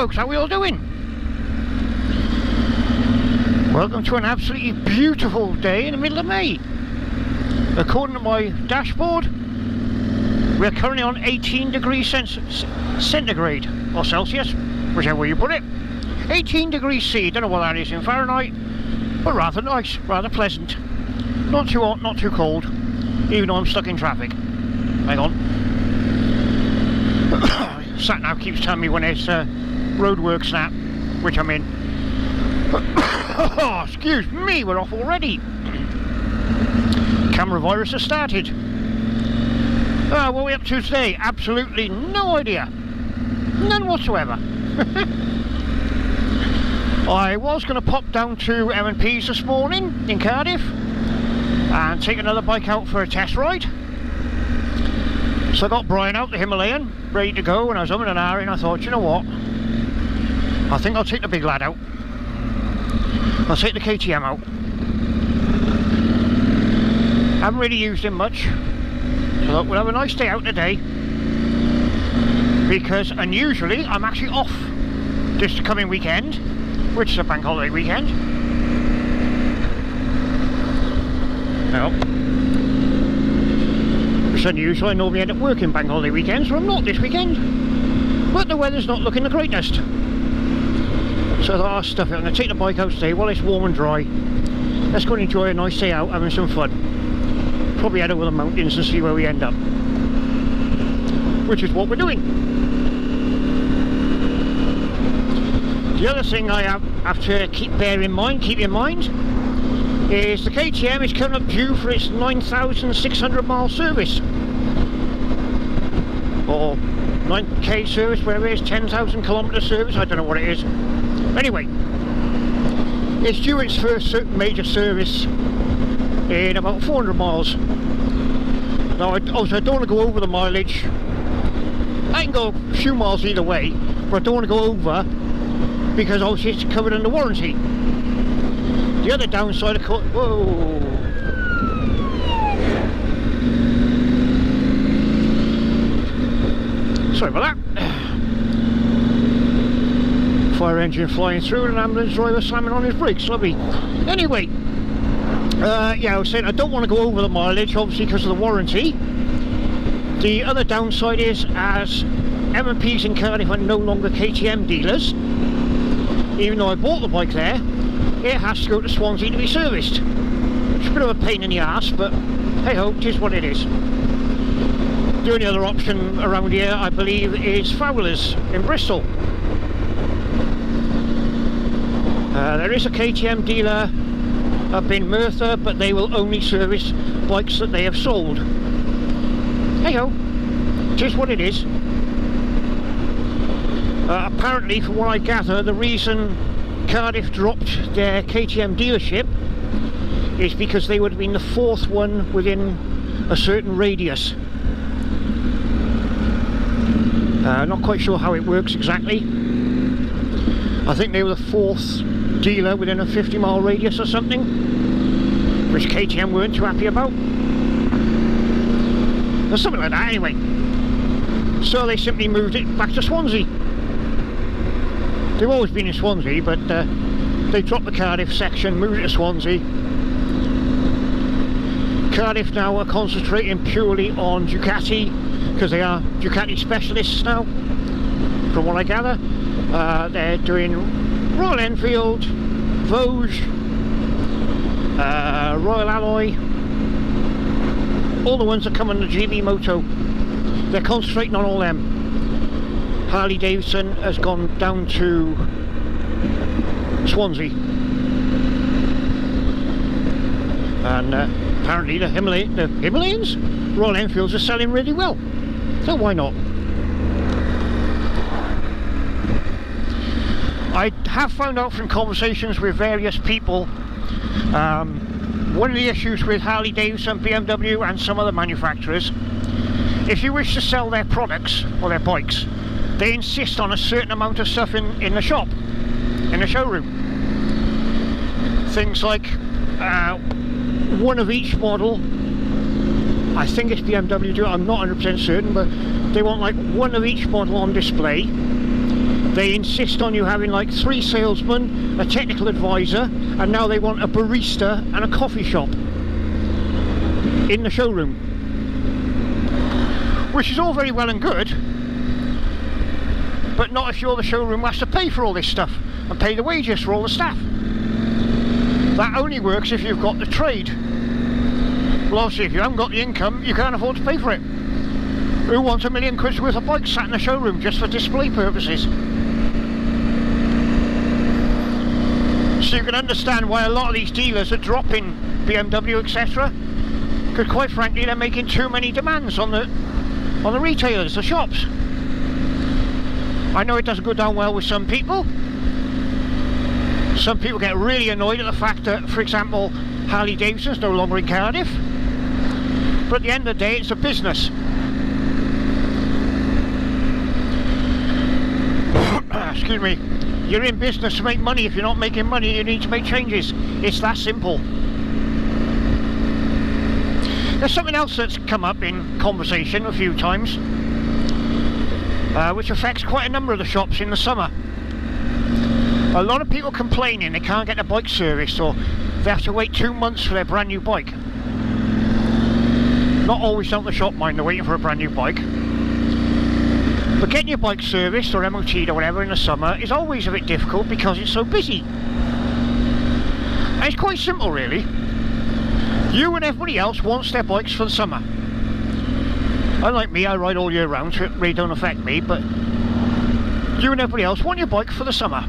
folks, how are we all doing? Welcome to an absolutely beautiful day in the middle of May. According to my dashboard, we're currently on 18 degrees centigrade, or Celsius, whichever way you put it. 18 degrees C, don't know what that is in Fahrenheit, but rather nice, rather pleasant. Not too hot, not too cold, even though I'm stuck in traffic. Hang on. Sat nav keeps telling me when there's roadworks now, which I'm in. Oh, excuse me, we're off already. Camera virus has started. What are we up to today? Absolutely no idea. None whatsoever. I was going to pop down to M&P's this morning in Cardiff and take another bike out for a test ride. So I got Brian out, the Himalayan, ready to go, and I was umming and ahhing. I thought, you know what, I think I'll take the big lad out. I'll take the KTM out. Haven't really used him much, so we'll have a nice day out today, because unusually I'm actually off this coming weekend, which is a bank holiday weekend. Well, it's unusual. I normally end up working bank holiday weekends, so I'm not this weekend. But the weather's not looking the greatest. So I thought, I'll stuff it. I'm going to take the bike out today while it's warm and dry. Let's go and enjoy a nice day out, having some fun. Probably head over the mountains and see where we end up. Which is what we're doing. The other thing I have to keep in mind, is the KTM is coming up due for its 9,600 mile service, or 9k service, whatever it is, 10,000 kilometre service, I don't know what it is. Anyway, it's due its first major service in about 400 miles. Now, obviously I don't want to go over the mileage. I can go a few miles either way, but I don't want to go over, because obviously it's covered under warranty. The other downside of course, whoa! Sorry about that. Fire engine flying through and an ambulance driver slamming on his brakes, lovely. Anyway, yeah, I was saying I don't want to go over the mileage, obviously because of the warranty. The other downside is, as M&P's in Cardiff are no longer KTM dealers, even though I bought the bike there, it has to go to Swansea to be serviced. It's a bit of a pain in the arse, but hey ho, it is what it is. The only other option around here, I believe, is Fowler's in Bristol. There is a KTM dealer up in Merthyr, but they will only service bikes that they have sold. Hey ho, it is what it is. Apparently, from what I gather, the reason Cardiff dropped their KTM dealership is because they would have been the fourth one within a certain radius. Not quite sure how it works exactly. I think they were the fourth dealer within a 50-mile radius or something, which KTM weren't too happy about, or something like that anyway. So they simply moved it back to Swansea. They've always been in Swansea, but they dropped the Cardiff section, moved it to Swansea. Cardiff now are concentrating purely on Ducati, because they are Ducati specialists now, from what I gather. They're doing Royal Enfield, Vosges, Royal Alloy, all the ones that come under GB Moto. They're concentrating on all them. Harley Davidson has gone down to Swansea, and apparently the Himalayans, Royal Enfields, are selling really well, so why not? I have found out from conversations with various people, one of the issues with Harley Davidson, BMW and some other manufacturers, if you wish to sell their products or their bikes, they insist on a certain amount of stuff in the shop, in the showroom. Things like one of each model. I think it's BMW, I'm not 100% certain, but they want like one of each model on display. They insist on you having like 3 salesmen, a technical advisor, and now they want a barista and a coffee shop in the showroom. Which is all very well and good, but not if you're the showroom who has to pay for all this stuff and pay the wages for all the staff. That only works if you've got the trade. Well, obviously if you haven't got the income, you can't afford to pay for it. Who wants £1 million worth of bikes sat in the showroom just for display purposes? So you can understand why a lot of these dealers are dropping BMW, etc. Because quite frankly they're making too many demands on the retailers, the shops. I know it doesn't go down well with some people. Some people get really annoyed at the fact that, for example, Harley Davidson's no longer in Cardiff. But at the end of the day, it's a business. Excuse me. You're in business to make money. If you're not making money, you need to make changes. It's that simple. There's something else that's come up in conversation a few times, which affects quite a number of the shops in the summer. A lot of people complaining they can't get their bike serviced, or they have to wait 2 months for their brand new bike. Not always don't the shop mind they're waiting for a brand new bike, but getting your bike serviced or MOT'd or whatever in the summer is always a bit difficult because it's so busy. And it's quite simple really. You and everybody else wants their bikes for the summer. Unlike me, I ride all year round, so it really don't affect me, but you and everybody else want your bike for the summer.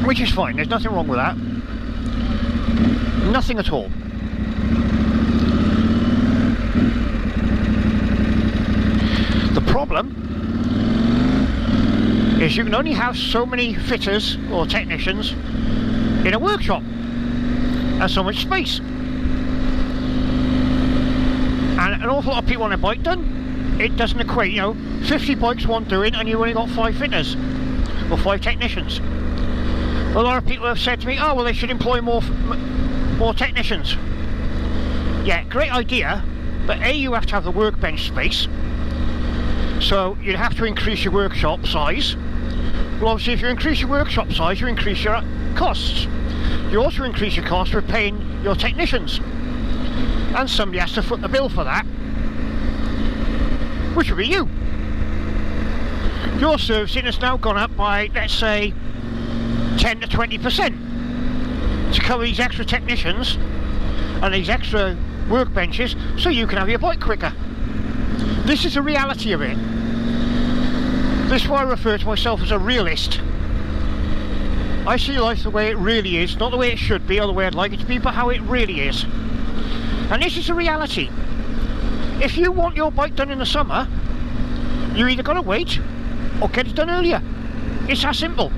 Which is fine, there's nothing wrong with that. Nothing at all. The problem is you can only have so many fitters or technicians in a workshop and so much space. And an awful lot of people want a bike done. It doesn't equate, you know, 50 bikes want doing and you've only got 5 fitters or 5 technicians. A lot of people have said to me, oh well, they should employ more technicians. Yeah, great idea, but A, you have to have the workbench space, so you'd have to increase your workshop size. Well, obviously if you increase your workshop size, you increase your costs. You also increase your costs for paying your technicians, and somebody has to foot the bill for that, which would be you. Your servicing has now gone up by, let's say, 10 to 20% to cover these extra technicians and these extra workbenches so you can have your bike quicker. This is the reality of it. This is why I refer to myself as a realist. I see life the way it really is, not the way it should be or the way I'd like it to be, but how it really is. And this is the reality. If you want your bike done in the summer, you either got to wait or get it done earlier. It's that simple.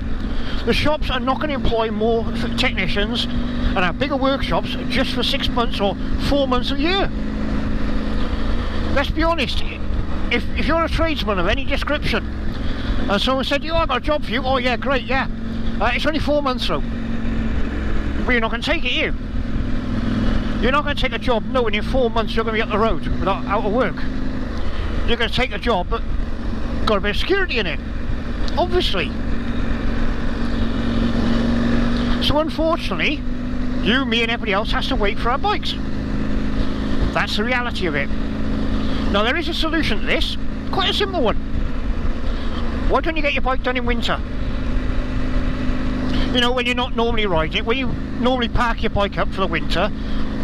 The shops are not going to employ more technicians and have bigger workshops just for 6 months or 4 months a year. Let's be honest, if you're a tradesman of any description and someone said to you, oh, I've got a job for you, oh yeah, great, yeah, it's only 4 months though, but you're not going to take it, you. You're not going to take a job knowing in 4 months you're going to be up the road without out of work. You're going to take a job but got a bit of security in it, obviously. So unfortunately, you, me and everybody else has to wait for our bikes. That's the reality of it. Now there is a solution to this, quite a simple one. Why don't you get your bike done in winter? You know, when you're not normally riding it, when you normally park your bike up for the winter,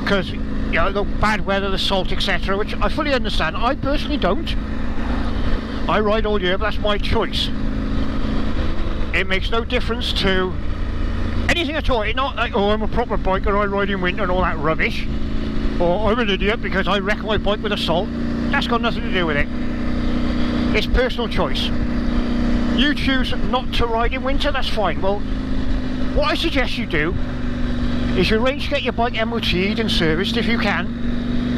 because, you know, the bad weather, the salt, etc., which I fully understand. I personally don't. I ride all year, but that's my choice. It makes no difference to anything at all. It's not like, oh, I'm a proper biker, I ride in winter and all that rubbish, or I'm an idiot because I wreck my bike with a salt. That's got nothing to do with it. It's personal choice. You choose not to ride in winter, that's fine. Well, what I suggest you do is you arrange to get your bike MOT'd and serviced if you can,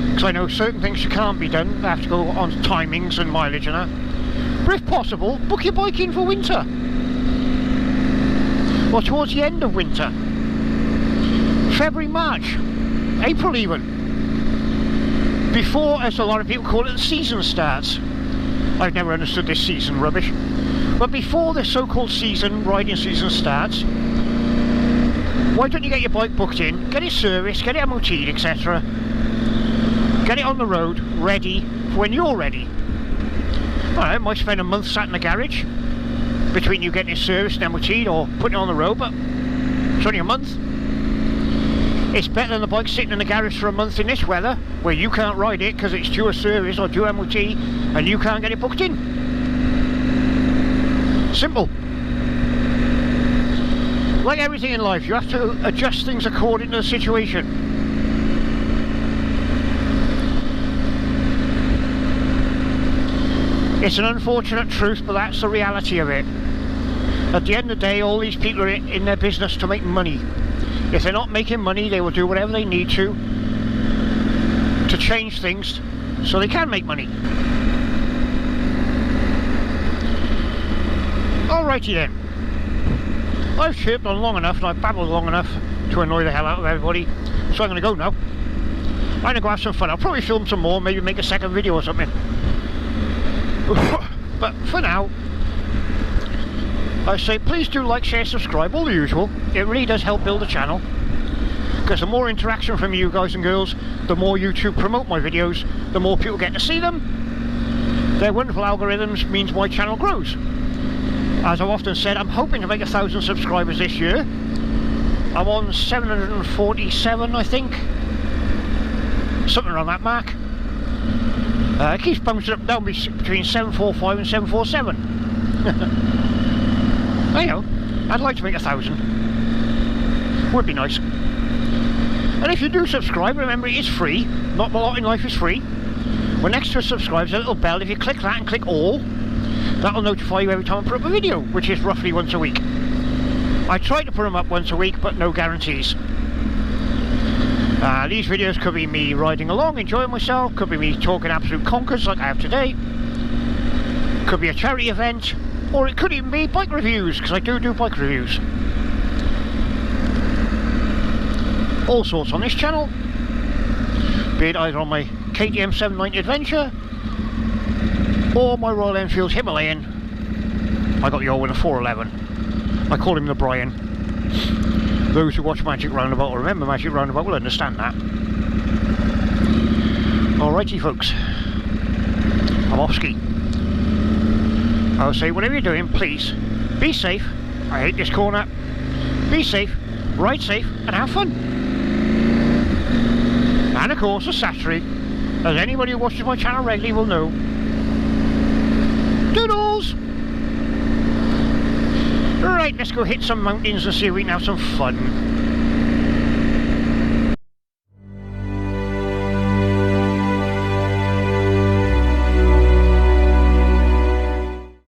because I know certain things you can't be done, they have to go on timings and mileage and that. But if possible, book your bike in for winter, or towards the end of winter, February, March, April even, before, as a lot of people call it, the season starts. I've never understood this season rubbish. But before the so-called season, riding season starts, why don't you get your bike booked in, get it serviced, get it MOT'd, etc. Get it on the road, ready for when you're ready. Alright, might spend a month sat in the garage between you getting it serviced and MOT'd or putting it on the road, but it's only a month. It's better than the bike sitting in the garage for a month in this weather, where you can't ride it because it's due a service or due MOT and you can't get it booked in. Simple. Like everything in life, you have to adjust things according to the situation. It's an unfortunate truth, but that's the reality of it. At the end of the day, all these people are in their business to make money. If they're not making money, they will do whatever they need to change things so they can make money. Alrighty then. I've chirped on long enough and I've babbled long enough to annoy the hell out of everybody, so I'm going to go now. I'm going to go have some fun. I'll probably film some more, maybe make a second video or something. But for now, I say please do like, share, subscribe, all the usual. It really does help build the channel, because the more interaction from you guys and girls, the more YouTube promote my videos, the more people get to see them. Their wonderful algorithms means my channel grows. As I've often said, I'm hoping to make 1,000 subscribers this year. I'm on 747, I think. Something around that mark. It keeps bouncing up down between 745 and 747. I know, I'd like to make 1,000. Would be nice. And if you do subscribe, remember it is free. Not a lot in life is free. When next to subscribe, there's a little bell. If you click that and click all, that'll notify you every time I put up a video, which is roughly once a week. I try to put them up once a week, but no guarantees. These videos could be me riding along, enjoying myself, could be me talking absolute conkers like I have today, could be a charity event, or it could even be bike reviews, because I do bike reviews. All sorts on this channel, be it either on my KTM 790 Adventure or my Royal Enfield Himalayan. I got the old one, a 411. I call him the Brian. Those who watch Magic Roundabout or remember Magic Roundabout will understand that. Alrighty folks, I'm off ski. I'll say whatever you're doing, please be safe. I hate this corner. Be safe, ride safe and have fun. And of course the Saturday, as anybody who watches my channel regularly will know, doodles! Right, let's go hit some mountains and see if we can have some fun.